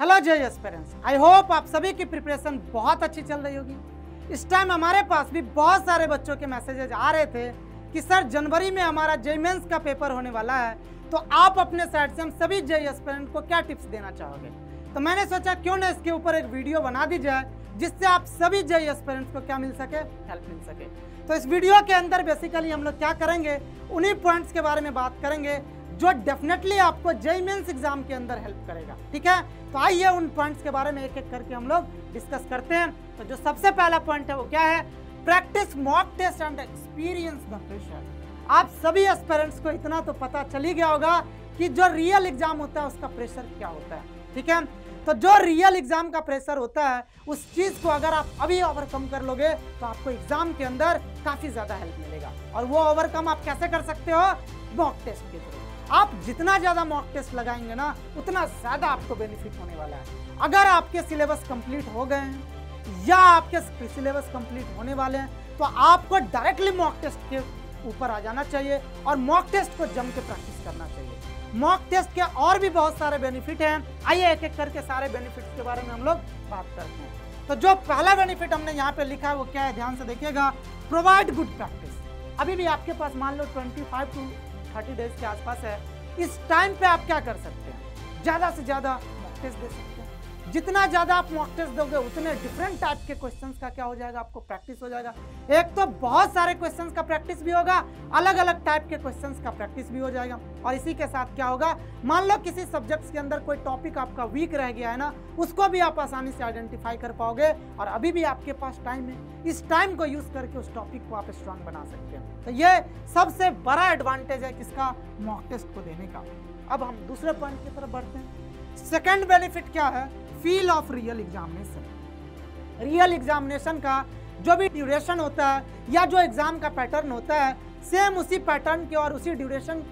Hello जय aspirants, I hope आप सभी की प्रिपरेशन बहुत अच्छी चल रही होगी। इस टाइम हमारे पास भी बहुत सारे बच्चों के मैसेजेज आ रहे थे कि सर जनवरी में हमारा जेईई मेंस का पेपर होने वाला है, तो आप अपने साइड से हम सभी जेईई एस्पिरेंट को क्या टिप्स देना चाहोगे। तो मैंने सोचा क्यों ना इसके ऊपर एक वीडियो बना दी जाए जिससे आप सभी जेईई एस्पिरेंट्स को क्या मिल सके, हेल्प मिल सके। तो इस वीडियो के अंदर बेसिकली हम लोग क्या करेंगे, उन्हीं पॉइंट्स के बारे में बात करेंगे जो डेफिनेटली आपको जेईई मेंस एग्जाम के अंदर हेल्प करेगा। ठीक है, तो आइए उन पॉइंट्स के बारे में एक एक करके हम लोग डिस्कस करते हैं। तो जो सबसे पहला पॉइंट है वो क्या है, practice mock test and experience the pressure. आप सभी एस्पिरेंट्स को इतना तो पता चल ही गया होगा कि जो रियल एग्जाम होता है उसका प्रेशर क्या होता है। ठीक है, तो जो रियल एग्जाम का प्रेशर होता है उस चीज को अगर आप अभी ओवरकम कर लोगे तो आपको एग्जाम के अंदर काफी ज्यादा हेल्प मिलेगा। और वो ओवरकम आप कैसे कर सकते हो, मॉक टेस्ट के थ्रू। आप जितना ज्यादा मॉक टेस्ट लगाएंगे ना उतना ज्यादा आपको बेनिफिट होने वाला है। अगर आपके सिलेबस कंप्लीट हो गए हैं या आपके सिलेबस कंप्लीट होने वाले हैं तो आपको डायरेक्टली मॉक टेस्ट के ऊपर आ जाना चाहिए और मॉक टेस्ट को जम के प्रैक्टिस करना चाहिए। मॉक टेस्ट के और भी बहुत सारे बेनिफिट हैं, आइए एक एक करके सारे बेनिफिट्स के बारे में हम लोग बात करते हैं। तो जो पहला बेनिफिट हमने यहाँ पे लिखा है वो क्या है, ध्यान से देखिएगा, प्रोवाइड गुड प्रैक्टिस। अभी भी आपके पास मान लो 25 टू 30 डेज के आसपास है, इस टाइम पे आप क्या कर सकते हैं, ज्यादा से ज्यादा मॉक टेस्ट दे सकते हैं। जितना ज्यादा आप मॉक टेस्ट दोगे उतने डिफरेंट टाइप के क्वेश्चंस का क्या हो जाएगा, आपको प्रैक्टिस हो जाएगा। एक तो बहुत सारे क्वेश्चंस का प्रैक्टिस भी होगा, अलग अलग टाइप के क्वेश्चंस का प्रैक्टिस भी हो जाएगा। और इसी के साथ क्या होगा, मान लो किसी सब्जेक्ट्स के अंदर कोई टॉपिक आपका वीक रह गया है ना, उसको भी आप आसानी से आइडेंटिफाई कर पाओगे और अभी भी आपके पास टाइम है, इस टाइम को यूज करके उस टॉपिक को आप स्ट्रांग बना सकते हैं। तो ये सबसे बड़ा एडवांटेज है किसका, मॉक टेस्ट को देने का। अब हम दूसरे पॉइंट की तरफ बढ़ते हैं। सेकेंड बेनिफिट क्या है, feel of real examination. Real examination का जो भी ड्यूरेशन होता है या जो एग्जाम का पैटर्न होता है, सेम उसी पैटर्न के और उसी ड्यूरेशन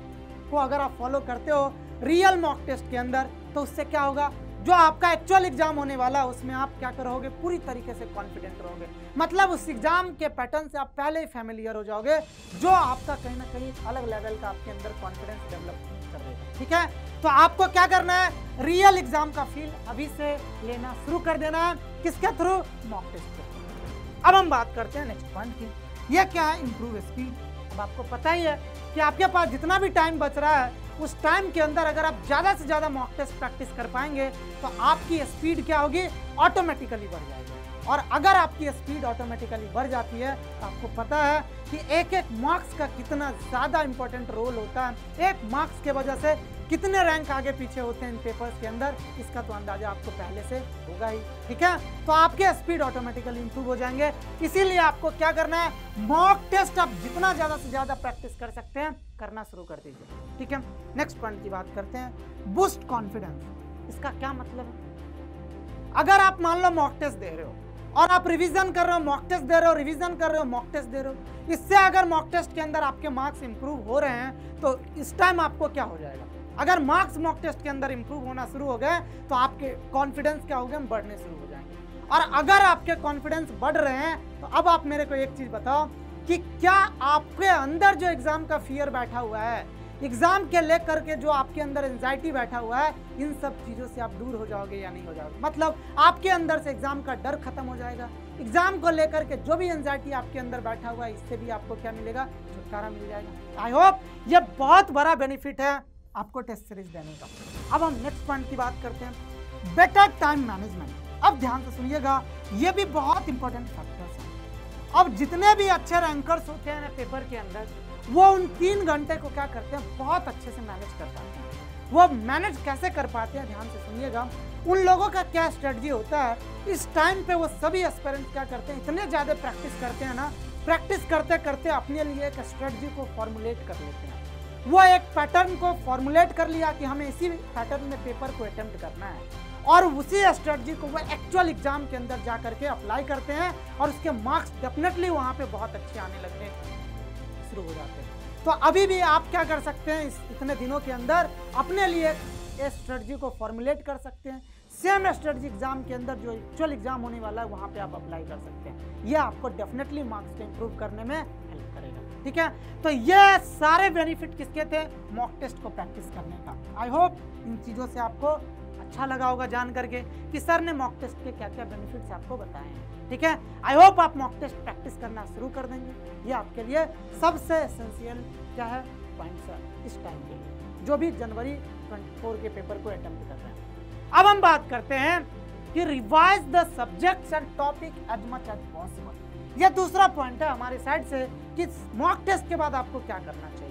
को अगर आप फॉलो करते हो रियल मॉक टेस्ट के अंदर, तो उससे क्या होगा, जो आपका एक्चुअल एग्जाम होने वाला है उसमें आप क्या करोगे, पूरी तरीके से कॉन्फिडेंट रहोगे। मतलब उस एग्जाम के पैटर्न से आप पहले ही फैमिलियर हो जाओगे, जो आपका कहीं ना कहीं अलग लेवल का आपके अंदर कॉन्फिडेंस डेवलप कर देगा। ठीक है, तो आपको क्या करना है, रियल एग्जाम का फील अभी से लेना शुरू कर देना है, किसके थ्रू, मॉक टेस्ट के थ्रू। अब हम बात करते हैं नेक्स्ट पॉइंट की, यह क्या है, इंप्रूव स्पीड। अब आपको पता ही है कि आपके पास जितना भी टाइम बच रहा है उस टाइम के अंदर अगर आप ज़्यादा से ज़्यादा मॉक टेस्ट प्रैक्टिस कर पाएंगे तो आपकी स्पीड क्या होगी, ऑटोमेटिकली बढ़ जाएगी। और अगर आपकी स्पीड ऑटोमेटिकली बढ़ जाती है तो आपको पता है कि एक एक मार्क्स का कितना ज़्यादा इंपॉर्टेंट रोल होता है, एक मार्क्स के वजह से कितने रैंक आगे पीछे होते हैं इन पेपर्स के अंदर, इसका तो अंदाजा आपको पहले से होगा ही। ठीक है, तो आपके स्पीड ऑटोमेटिकली इंप्रूव हो जाएंगे। इसीलिए आपको क्या करना है, मॉक टेस्ट आप जितना ज़्यादा से ज़्यादा प्रैक्टिस कर सकते हैं करना शुरू कर दीजिए। ठीक है, नेक्स्ट पॉइंट की बात करते हैं, बूस्ट कॉन्फिडेंस। इसका क्या मतलब है, अगर आप मान लो मॉक टेस्ट दे रहे हो और आप रिवीजन कर रहे हो, मॉक टेस्ट दे रहे हो, रिवीजन कर रहे हो, मॉक टेस्ट दे रहे हो, इससे अगर मॉक टेस्ट के अंदर आपके मार्क्स इंप्रूव हो रहे हैं तो इस टाइम आपको क्या हो जाएगा, अगर मार्क्स मॉक टेस्ट के अंदर इंप्रूव होना शुरू हो गए तो आपके कॉन्फिडेंस क्या हो गए, बढ़ने शुरू हो जाएंगे। और अगर आपके कॉन्फिडेंस बढ़ रहे हैं तो अब आप मेरे को एक चीज बताओ कि क्या आपके अंदर जो एग्जाम का फियर बैठा हुआ है, एग्जाम के लेकर के जो आपके अंदर एंजाइटी बैठा हुआ है, इन सब चीजों से आप दूर हो जाओगे या नहीं हो जाओगे। मतलब आपके अंदर से एग्जाम का डर खत्म हो जाएगा, एग्जाम को लेकर के जो भी एंजाइटी आपके अंदर बैठा हुआ है इससे भी आपको क्या मिलेगा, छुटकारा मिल जाएगा। आई होप ये बहुत बड़ा बेनिफिट है आपको टेस्ट सीरीज देने का। अब हम नेक्स्ट पॉइंट की बात करते हैं, बेटर टाइम मैनेजमेंट। अब ध्यान से सुनिएगा, ये भी बहुत इंपॉर्टेंट फैक्टर्स है। अब जितने भी अच्छे रैंकर्स होते हैं ना पेपर के अंदर, वो उन 3 घंटे को क्या करते हैं, बहुत अच्छे से मैनेज कर पाते हैं। वो मैनेज कैसे कर पाते हैं, ध्यान से सुनिएगा, उन लोगों का क्या स्ट्रेटजी होता है, इस टाइम पे वो सभी एस्पिरेंट्स क्या करते हैं, इतने ज़्यादा प्रैक्टिस करते हैं ना, प्रैक्टिस करते करते अपने लिए एक स्ट्रेटजी को फॉर्मुलेट कर लेते हैं। वो एक पैटर्न को फॉर्मुलेट कर लिया कि हमें इसी पैटर्न में पेपर को अटेम्प्ट करना है और उसी स्ट्रेटजी को वो एक्चुअल एग्जाम के अंदर जा करके अप्लाई करते हैं और उसके मार्क्स डेफिनेटली वहाँ पे बहुत अच्छे आने लगने शुरू हो जाते हैं। तो अभी भी आप क्या कर सकते हैं, इतने दिनों के अंदर अपने लिए इस स्ट्रेटजी को फॉर्मुलेट कर सकते हैं, सेम स्ट्रेटजी एग्जाम के अंदर जो एक्चुअल एग्जाम होने वाला है वहाँ पे आप अप्लाई कर सकते हैं। ये आपको डेफिनेटली मार्क्स को इम्प्रूव करने में हेल्प करेगा। ठीक है, तो ये सारे बेनिफिट किसके थे, मॉक टेस्ट को प्रैक्टिस करने का। आई होप इन चीज़ों से आपको अच्छा लगा होगा जान करके कि सर ने मॉक टेस्ट के क्या क्या बेनिफिट्स आपको बताए हैं। ठीक है, आई होप आप मॉक टेस्ट प्रैक्टिस करना शुरू कर देंगे। ये आपके लिए सबसे एसेंशियल क्या है पॉइंट्स है इस टाइम के लिए, जो भी जनवरी 24 के पेपर को अटेम्प्ट कर रहे हैं। अब हम बात करते हैं कि revise the subjects and topic as much as possible. ये दूसरा पॉइंट है हमारी साइड से कि मॉक टेस्ट के बाद आपको क्या करना चाहिए।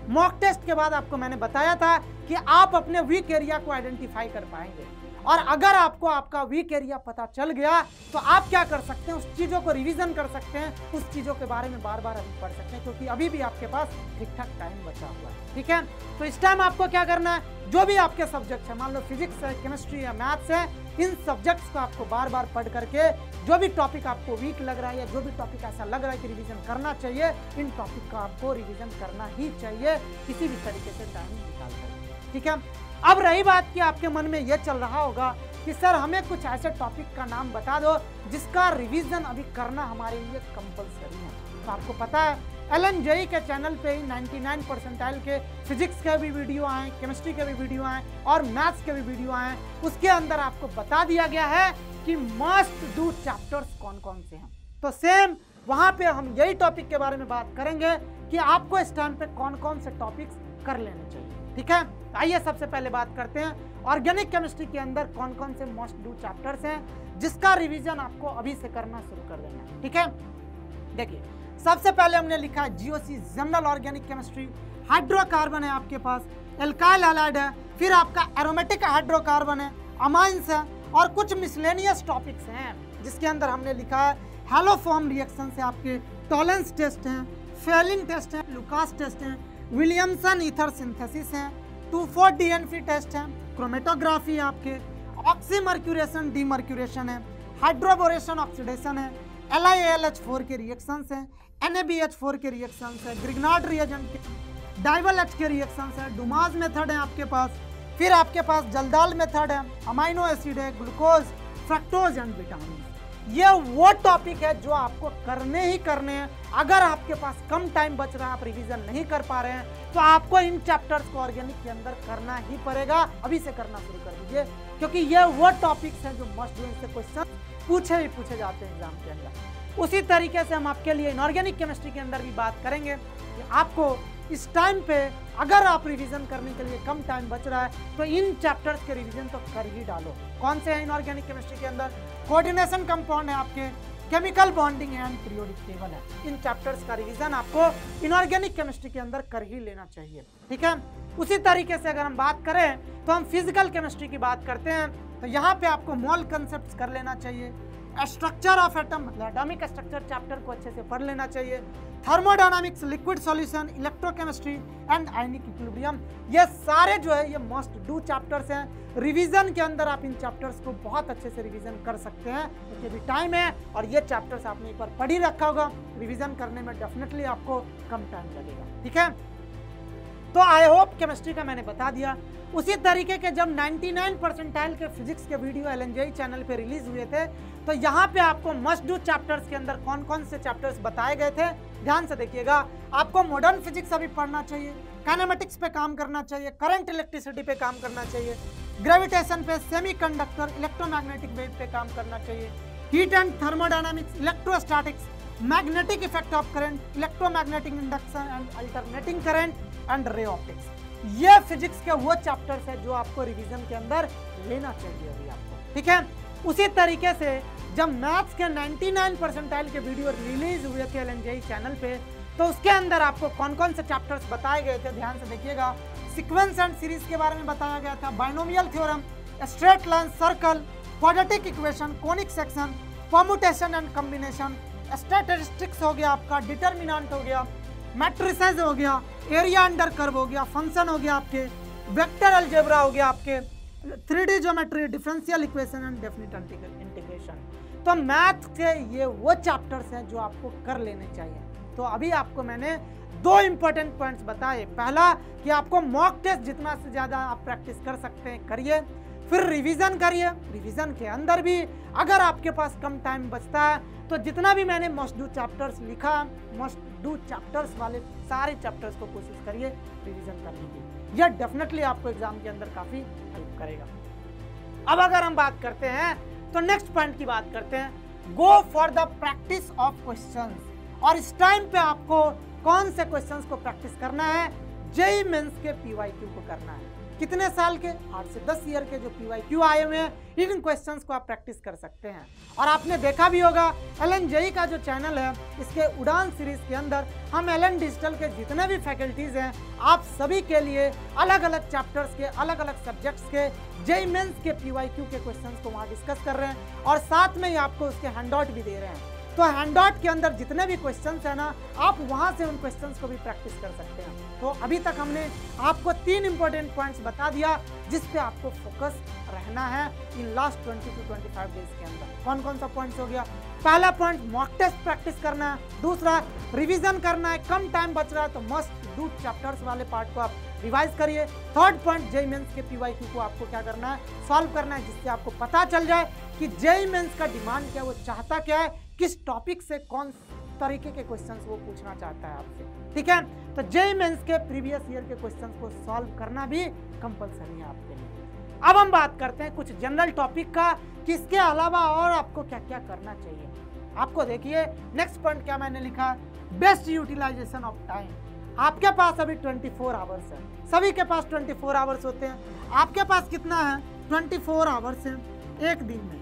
मॉक टेस्ट के बाद आपको मैंने बताया था कि आप अपने वीक एरिया को आइडेंटिफाई कर पाएंगे, और अगर आपको आपका वीक एरिया पता चल गया तो आप क्या कर सकते हैं, उस चीज़ों को रिवीजन कर सकते हैं, उस चीज़ों के बारे में बार बार अभी पढ़ सकते हैं, क्योंकि अभी भी आपके पास ठीक ठाक टाइम बचा हुआ है। ठीक है, तो इस टाइम आपको क्या करना है, जो भी आपके सब्जेक्ट है, मान लो फिजिक्स है, केमिस्ट्री है, मैथ्स है, इन सब्जेक्ट्स को आपको बार बार पढ़ करके जो भी टॉपिक आपको वीक लग रहा है या जो भी टॉपिक ऐसा लग रहा है कि रिवीजन करना चाहिए, इन टॉपिक का आपको रिवीजन करना ही चाहिए किसी भी तरीके से टाइम निकाल कर। ठीक है, अब रही बात कि आपके मन में यह चल रहा होगा कि सर हमें कुछ ऐसे टॉपिक का नाम बता दो जिसका रिवीजन अभी करना हमारे लिए कंपलसरी है। तो आपको पता है LNJE के चैनल पे ही 99 परसेंटाइल के फिजिक्स के भी वीडियो आए, केमिस्ट्री के भी वीडियो आए और मैथ्स के भी वीडियो आए। उसके अंदर आपको बता दिया गया है कि मस्ट डू चैप्टर्स कौन कौन से हैं। तो सेम वहाँ पे हम यही टॉपिक के बारे में बात करेंगे कि आपको इस टाइम पे कौन कौन से टॉपिक्स कर लेने चाहिए। ठीक है, आइए सबसे पहले बात करते हैं ऑर्गेनिक केमिस्ट्री के अंदर कौन कौन से मस्ट डू चैप्टर्स हैं जिसका रिवीजन आपको अभी से करना शुरू कर देना है। ठीक है, देखिए सबसे पहले हमने लिखा है GOC general organic chemistry. Hydrocarbon है आपके पास, एल्काइल हैलाइड है, फिर आपका एरोमेटिक हाइड्रोकार्बन है, अमाइंस है और कुछ मिसलेनियस टॉपिक्स हैं जिसके अंदर हमने लिखा है हैलोफॉर्म रिएक्शन से आपके टॉलेंस टेस्ट हैं, फेलिन टेस्ट हैं, लुकास टेस्ट हैं, विलियमसन ईथर सिंथेसिस हैं, 2,4-DNF टेस्ट हैं, क्रोमेटोग्राफी है आपके, ऑक्सीमर्क्यूरेशन डीमर्क्यूरेशन है, हाइड्रोबोरेशन ऑक्सीडेशन है, LiAlH4 के रिएक्शंस हैं, NaBH4 के रिएक्शंस है, ग्रिग्नार्ड रिएजेंट के, डाइवल H के रिएक्शंस है, डुमास मेथड है आपके पास, फिर आपके पास जल्दाल मेथड है, अमाइनो एसिड है, ग्लूकोज, फ्रक्टोज एंड विटामिन। ये वो टॉपिक है जो आपको करने ही करने हैं। अगर आपके पास कम टाइम बच रहा है, आप रिवीजन नहीं कर पा रहे हैं, तो आपको इन चैप्टर्स को ऑर्गेनिक के अंदर करना ही पड़ेगा। अभी से करना शुरू कर दीजिए, क्योंकि ये वो टॉपिक्स हैं जो मस्ट डू, इनसे क्वेश्चन पूछे जाते हैं एग्जाम के अंदर। उसी तरीके से हम आपके लिए इनऑर्गेनिक केमिस्ट्री के अंदर भी बात करेंगे कि आपको इस टाइम पे अगर आप रिवीजन करने के लिए कम टाइम बच रहा है तो इन चैप्टर्स के रिवीजन तो कर ही डालो। कौन से हैं इनऑर्गेनिक केमिस्ट्री के अंदर? कोऑर्डिनेशन कंपाउंड है आपके, chemical bonding and periodic table है। इन चैप्टर्स का रिवीजन आपको इनऑर्गेनिक केमिस्ट्री के अंदर कर ही लेना चाहिए। ठीक है, उसी तरीके से अगर हम बात करें तो हम फिजिकल केमिस्ट्री की बात करते हैं, तो यहाँ पे आपको मोल कंसेप्ट कर लेना चाहिए, स्ट्रक्चर ऑफ एटम मतलब एटॉमिक स्ट्रक्चर चैप्टर को अच्छे से पढ़ लेना चाहिए, thermodynamics, liquid solution, electrochemistry and ionic equilibrium, ये सारे जो है ये मस्ट डू चैप्टर्स हैं। रिवीजन के अंदर आप इन चैप्टर्स को बहुत अच्छे से रिवीजन कर सकते हैं, क्योंकि अभी टाइम है और ये चैप्टर्स आपने एक बार पढ़ ही रखा होगा, रिवीजन करने में डेफिनेटली आपको कम टाइम लगेगा। ठीक है, तो आई होप केमिस्ट्री का मैंने बता दिया। उसी तरीके के जब 99 परसेंटाइल के फिजिक्स के वीडियो LNJE चैनल पे रिलीज हुए थे, तो यहाँ पे आपको मस्ट डू चैप्टर्स के अंदर कौन कौन से चैप्टर्स बताए गए थे, ध्यान से देखिएगा। आपको मॉडर्न फिजिक्स अभी पढ़ना चाहिए, काइनेमेटिक्स पे काम करना चाहिए, करंट इलेक्ट्रिसिटी पे काम करना चाहिए, ग्रेविटेशन पे, सेमीकंडक्टर, इलेक्ट्रोमैग्नेटिक वेव पे काम करना चाहिए, heat and thermodynamics, electrostatics, magnetic effect of current, electromagnetic induction and alternating current and ray optics. ये फिजिक्स के वो चैप्टर्स है जो आपको रिवीजन के अंदर लेना चाहिए अभी आपको। ठीक है, उसी तरीके से जब मैथ्स के 99 परसेंटाइल के वीडियो रिलीज हुए थे LNJE चैनल पे, तो उसके अंदर आपको कौन कौन से चैप्टर्स बताए गए थे, ध्यान से देखिएगा। सीक्वेंस एंड सीरीज के बारे में बताया गया था, binomial theorem, straight line, circle, quadratic equation, conic section, permutation and combination, statistics हो गया आपका, डिटर्मिनेंट हो गया, मैट्रिसेस हो गया, एरिया अंडर कर्व हो गया, फंक्शन हो गया आपके, वेक्टर अलजेब्रा हो गया आपके, 3D geometry, differential equation and definite integration. तो मैथ के ये वो चैप्टर्स हैं जो आपको कर लेने चाहिए। तो अभी आपको मैंने दो इंपॉर्टेंट पॉइंट्स बताए। पहला कि आपको मॉक टेस्ट जितना से ज़्यादा आप प्रैक्टिस कर सकते हैं करिए, फिर रिवीजन करिए। रिवीजन के अंदर भी अगर आपके पास कम टाइम बचता है तो जितना भी मैंने मस्ट डू चैप्टर्स लिखा, मस्ट डू चैप्टर्स वाले सारे चैप्टर्स को कोशिश करिए रिवीजन करने की। यह डेफिनेटली आपको एग्जाम के अंदर काफ़ी हेल्प करेगा। अब अगर हम बात करते हैं तो नेक्स्ट पॉइंट की बात करते हैं, go for the practice of questions. और इस टाइम पे आपको कौन से क्वेश्चंस को प्रैक्टिस करना है? जेईई मेंस के पीवाईक्यू को करना है। कितने साल के? 8 से 10 ईयर के जो पीवाईक्यू आए हुए हैं, इन क्वेश्चंस को आप प्रैक्टिस कर सकते हैं। और आपने देखा भी होगा एलन जेईई का जो चैनल है, इसके उड़ान सीरीज के अंदर हम एलन डिजिटल के जितने भी फैकल्टीज हैं, आप सभी के लिए अलग अलग चैप्टर्स के, अलग अलग सब्जेक्ट्स के जेईई मेंस के पीवाईक्यू के क्वेश्चंस को वहाँ डिस्कस कर रहे हैं और साथ में ही आपको उसके हैंडआउट भी दे रहे हैं। तो हैंडआउट के अंदर जितने भी क्वेश्चंस है ना, आप वहां से उन क्वेश्चंस को भी प्रैक्टिस कर सकते हैं। तो अभी तक हमने आपको 3 इंपॉर्टेंट पॉइंट्स बता दिया जिस पे आपको फोकस रहना है इन लास्ट 20 to 25 डेज के अंदर। कौन कौन सा पॉइंट्स हो गया? पहला पॉइंट मॉक टेस्ट प्रैक्टिस करना है, दूसरा रिवीजन करना है, कम टाइम बच रहा है तो मस्ट डू चैप्टर्स वाले पार्ट को आप रिवाइज करिए। थर्ड पॉइंट जेईई मेंस के पीवाईक्यू को आपको क्या करना है? सॉल्व करना है, जिससे आपको पता चल जाए कि जेईई मेंस का डिमांड क्या है, वो चाहता क्या है, किस टॉपिक से कौन तरीके के क्वेश्चंस वो पूछना चाहता है आपसे। ठीक है, तो जेईई मेंस के प्रीवियस ईयर के क्वेश्चंस को सॉल्व करना भी कंपलसरी है आपके लिए। अब हम बात करते हैं कुछ जनरल टॉपिक का कि इसके अलावा और आपको क्या क्या करना चाहिए। आपको देखिए नेक्स्ट पॉइंट क्या मैंने लिखा, बेस्ट यूटिलाइजेशन ऑफ टाइम। आपके पास अभी 24 आवर्स है, सभी के पास 24 आवर्स होते हैं। आपके पास कितना है? 24 आवर्स है एक दिन में,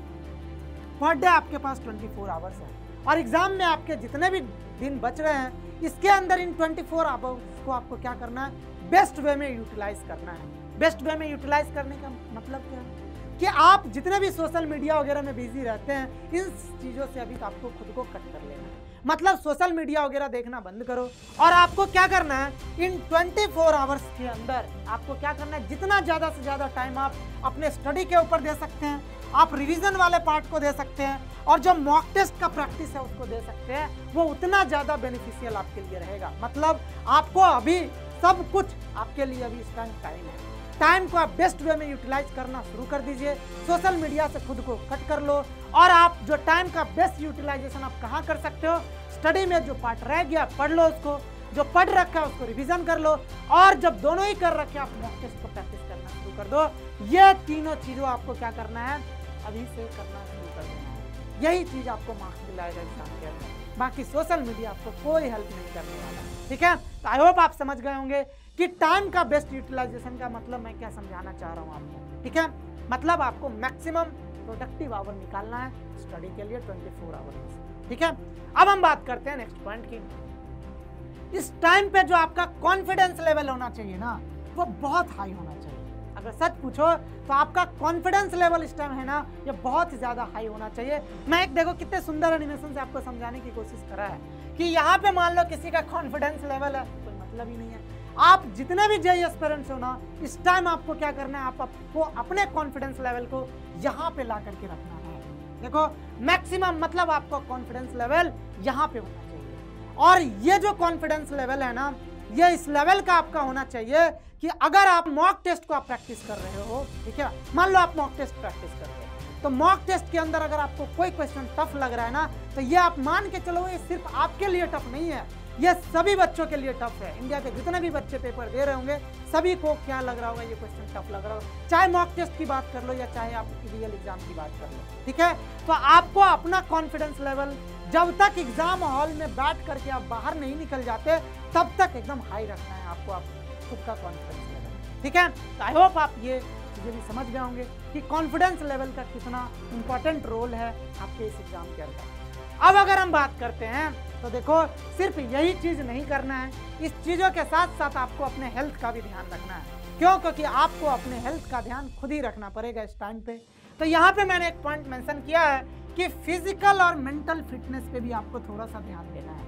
पर डे आपके पास 24 आवर्स है। और एग्जाम में आपके जितने भी दिन बच रहे हैं, इसके अंदर इन 24 आवर्स को आपको क्या करना है? बेस्ट वे में यूटिलाइज करना है। बेस्ट वे में यूटिलाइज करने का मतलब क्या है कि आप जितने भी सोशल मीडिया वगैरह में बिजी रहते हैं, इन चीज़ों से अभी तो आपको खुद को कट कर लेना है। मतलब सोशल मीडिया वगैरह देखना बंद करो और आपको क्या करना है? इन 24 आवर्स के अंदर आपको क्या करना है? जितना ज़्यादा से ज़्यादा टाइम आप अपने स्टडी के ऊपर दे सकते हैं, आप रिवीजन वाले पार्ट को दे सकते हैं और जो मॉक टेस्ट का प्रैक्टिस है उसको दे सकते हैं, वो उतना ज़्यादा बेनिफिशियल आपके लिए रहेगा। मतलब आपको अभी सब कुछ आपके लिए अभी इस टाइम है। टाइम को आप बेस्ट वे में यूटिलाइज करना शुरू कर दीजिए। सोशल मीडिया से खुद को कट कर लो और आप जो टाइम का बेस्ट यूटिलाइजेशन आप कहाँ कर सकते हो? स्टडी में जो पार्ट रह गया पढ़ लो, उसको जो पढ़ रखा है उसको रिवीजन कर लो, और जब दोनों ही कर रखे आप मॉक टेस्ट को प्रैक्टिस करना शुरू कर दो। ये तीनों चीज़ों आपको क्या करना है? अभी से करना शुरू कर देना है। यही चीज़ आपको मार्क्स दिलाएगा एग्जाम के अंदर। बाकी सोशल मीडिया आपको कोई हेल्प नहीं करने वाला। ठीक है, तो आई होप आप समझ गए होंगे कि टाइम का बेस्ट यूटिलाइजेशन का मतलब मैं क्या समझाना चाह रहा हूँ आपको। ठीक है, मतलब आपको मैक्सिमम प्रोडक्टिव आवर निकालना है स्टडी के लिए 24 आवर। ठीक है, अब हम बात करते हैं नेक्स्ट पॉइंट की। इस टाइम पे जो आपका कॉन्फिडेंस लेवल होना चाहिए ना, वो बहुत हाई होना चाहिए। अगर सच पूछो तो आपका कॉन्फिडेंस लेवल इस टाइम है ना, ये बहुत ही ज़्यादा हाई होना चाहिए। मैं एक देखो कितने सुंदर एनिमेशन से आपको समझाने की कोशिश करा है कि यहाँ पे मान लो किसी का कॉन्फिडेंस लेवल है, कोई मतलब ही नहीं है। आप जितने भी जेईई एस्पिरेंट्स हो ना, इस टाइम आपको क्या करना है? आपको अपने कॉन्फिडेंस लेवल को यहाँ पे ला करके रखना है। देखो मैक्सिमम मतलब आपका कॉन्फिडेंस लेवल यहाँ पे होना चाहिए। और ये जो कॉन्फिडेंस लेवल है ना, ये इस लेवल का आपका होना चाहिए कि अगर आप मॉक टेस्ट को आप प्रैक्टिस कर रहे हो, ठीक है, मान लो आप मॉक टेस्ट प्रैक्टिस कर रहे हो, तो मॉक टेस्ट के अंदर अगर आपको कोई क्वेश्चन टफ लग रहा है ना, तो ये आप मान के चलो ये सिर्फ आपके लिए टफ नहीं है, ये सभी बच्चों के लिए टफ है। इंडिया के जितने भी बच्चे पेपर दे रहे होंगे, सभी को क्या लग रहा होगा? ये क्वेश्चन टफ लग रहा हो। चाहे मॉक टेस्ट की बात कर लो या चाहे आप रियल एग्जाम की बात कर लो। ठीक है, तो आपको अपना कॉन्फिडेंस लेवल जब तक एग्जाम हॉल में बैठ करके आप बाहर नहीं निकल जाते, तब तक एकदम हाई रखना है आपको, आप खुद का कॉन्फिडेंस लेवल। ठीक है, तो आई होप आप ये चीज़ें भी समझ गए होंगे कि कॉन्फिडेंस लेवल का कितना इंपॉर्टेंट रोल है आपके इस एग्जाम के अंदर। अब अगर हम बात करते हैं तो देखो सिर्फ यही चीज़ नहीं करना है, इस चीज़ों के साथ साथ आपको अपने हेल्थ का भी ध्यान रखना है। क्यों? क्योंकि आपको अपने हेल्थ का ध्यान खुद ही रखना पड़ेगा इस टाइम पे। तो यहाँ पे मैंने एक पॉइंट मेंशन किया है कि फिजिकल और मेंटल फिटनेस पे भी आपको थोड़ा सा ध्यान देना है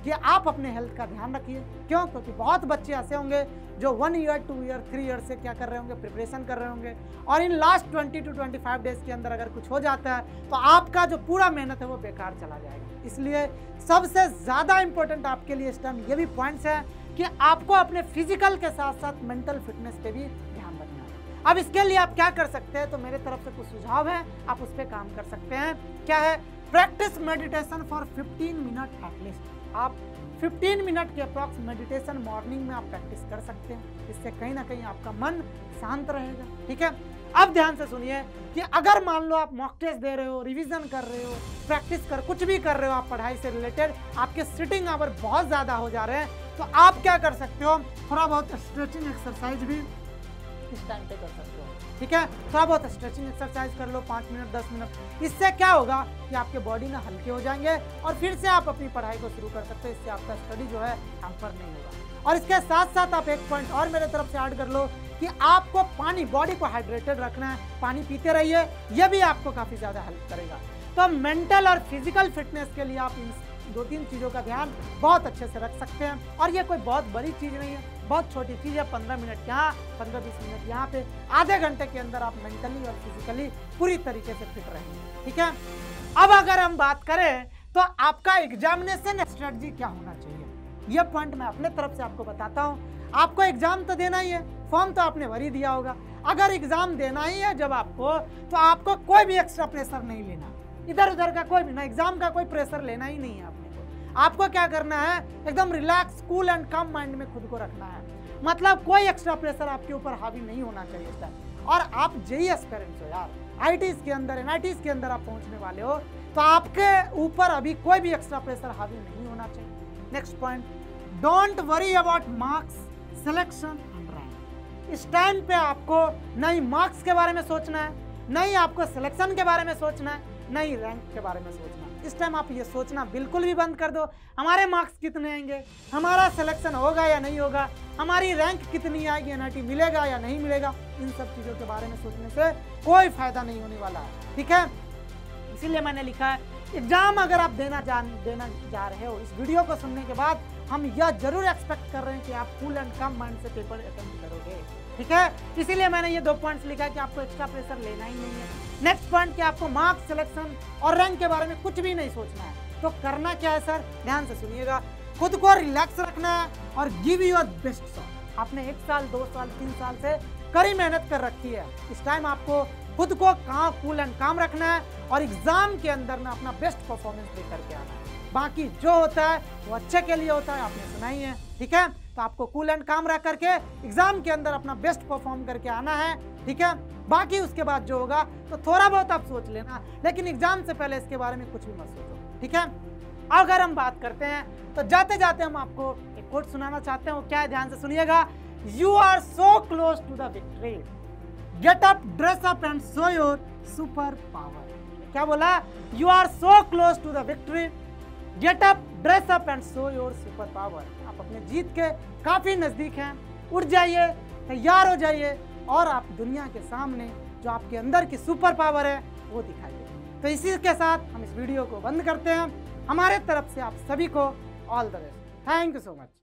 कि आप अपने हेल्थ का ध्यान रखिए। क्यों? क्योंकि बहुत बच्चे ऐसे होंगे जो 1 ईयर 2 ईयर 3 ईयर से क्या कर रहे होंगे? प्रिपरेशन कर रहे होंगे, और इन लास्ट 20 to 25 डेज के अंदर अगर कुछ हो जाता है तो आपका जो पूरा मेहनत है वो बेकार चला जाएगा। इसलिए सबसे ज़्यादा इंपॉर्टेंट आपके लिए इस टाइम ये भी पॉइंट्स हैं कि आपको अपने फिजिकल के साथ साथ मेंटल फिटनेस पे भी ध्यान रखना है। अब इसके लिए आप क्या कर सकते हैं? तो मेरे तरफ से कुछ सुझाव है, आप उस पर काम कर सकते हैं। क्या है? Practice meditation for 15 minute at least. आप 15 मिनट के अप्रॉक्स मेडिटेशन मॉर्निंग में आप प्रैक्टिस कर सकते हैं। इससे कहीं ना कहीं आपका मन शांत रहेगा। ठीक है, अब ध्यान से सुनिए कि अगर मान लो आप मॉक टेस्ट दे रहे हो, रिवीजन कर रहे हो, प्रैक्टिस कर कुछ भी कर रहे हो आप पढ़ाई से रिलेटेड, आपके सिटिंग आवर बहुत ज़्यादा हो जा रहे हैं, तो आप क्या कर सकते हो, थोड़ा बहुत स्ट्रेचिंग एक्सरसाइज भी इस टाइम पे कर सकते हो। ठीक है, थोड़ा बहुत स्ट्रेचिंग एक्सरसाइज कर लो 5 मिनट 10 मिनट। इससे क्या होगा कि आपके बॉडी में हल्के हो जाएंगे और फिर से आप अपनी पढ़ाई को शुरू कर सकते हो। इससे आपका स्टडी जो है हैम्पर नहीं होगा। और इसके साथ साथ आप एक पॉइंट और मेरे तरफ से ऐड कर लो कि आपको पानी, बॉडी को हाइड्रेटेड रखना है, पानी पीते रहिए, यह भी आपको काफ़ी ज़्यादा हेल्प करेगा। तो मेंटल और फिजिकल फिटनेस के लिए आप इन 2-3 चीज़ों का ध्यान बहुत अच्छे से रख सकते हैं। और ये कोई बहुत बड़ी चीज़ नहीं है, बहुत छोटी चीज़ है। 15 मिनट यहाँ, 15-20 मिनट यहाँ पे, आधे घंटे के अंदर आप मेंटली और फिजिकली पूरी तरीके से फिट रहेंगे। ठीक है, अब अगर हम बात करें तो आपका एग्जामिनेशन स्ट्रेटजी क्या होना चाहिए, ये पॉइंट मैं अपने तरफ से आपको बताता हूँ। आपको एग्जाम तो देना ही है, फॉर्म तो आपने भर ही दिया होगा। अगर एग्जाम देना ही है जब आपको, तो आपको कोई भी एक्स्ट्रा प्रेशर नहीं लेना, इधर उधर का कोई भी ना, एग्जाम का कोई प्रेशर लेना ही नहीं है आपको क्या करना है, एकदम रिलैक्स, कूल एंड काम माइंड में खुद को रखना है। मतलब कोई एक्स्ट्रा प्रेशर आपके ऊपर हावी नहीं होना चाहिए इस टाइम। और आप जेईई एस्पिरेंट्स हो यार, आईआईटीज के अंदर, एनआईटीज के अंदर आप पहुंचने वाले हो, तो आपके ऊपर अभी कोई भी एक्स्ट्रा प्रेशर हावी नहीं होना चाहिए। Next point, don't worry about marks, selection and rank. इस टाइम पे आपको नहीं मार्क्स के बारे में सोचना है, नहीं आपको सिलेक्शन के बारे में सोचना है, नहीं रैंक के बारे में सोचना है। इस टाइम आप ये सोचना बिल्कुल भी बंद कर दो, हमारे मार्क्स कितने आएंगे, हमारा सिलेक्शन होगा या नहीं होगा, हमारी रैंक कितनी आएगी, एनआईटी मिलेगा या नहीं मिलेगा। इन सब चीज़ों के बारे में सोचने से कोई फायदा नहीं होने वाला है। ठीक है, इसीलिए मैंने लिखा है एग्जाम अगर आप देना जा रहे हो, इस वीडियो को सुनने के बाद हम यह जरूर एक्सपेक्ट कर रहे हैं कि आप कूल एंड कम माइंड से पेपर अटेम्प्ट करोगे। ठीक है, इसीलिए मैंने ये 2 पॉइंट्स लिखा कि आपको एक्स्ट्रा प्रेशर लेना ही नहीं है। नेक्स्ट पॉइंट कि आपको मार्क्स, सिलेक्शन और रैंक के बारे में कुछ भी नहीं सोचना है। तो करना क्या है सर, ध्यान से सुनिएगा, खुद को रिलैक्स रखना है और गिव योर बेस्ट शॉट। आपने 1 साल 2 साल 3 साल से कड़ी मेहनत कर रखी है, इस टाइम आपको खुद को कूल एंड काम रखना है और एग्जाम के अंदर ना अपना बेस्ट परफॉर्मेंस दे करके आना है। बाकी जो होता है वो अच्छे के लिए होता है, आपने सुना ही है। ठीक है, तो आपको कूल एंड काम रख करके एग्जाम के अंदर अपना बेस्ट परफॉर्म करके आना है। ठीक है, बाकी उसके बाद जो होगा तो थोड़ा बहुत आप सोच लेना, लेकिन एग्जाम से पहले इसके बारे में कुछ भी मत सोचो। ठीक है, अगर हम बात करते हैं तो जाते जाते हम आपको एक कोट सुनाना चाहते हैं। वो क्या है, ध्यान से सुनिएगा। You are so close to the victory, get up, dress up and show your super power. क्या बोला, you are so close to the victory, get up, dress up and show your super power. आप अपने जीत के काफी नजदीक हैं, उठ जाइए, तैयार हो जाइए और आप दुनिया के सामने जो आपके अंदर की सुपर पावर है वो दिखाइए। तो इसी के साथ हम इस वीडियो को बंद करते हैं। हमारे तरफ से आप सभी को all the best. Thank you so much.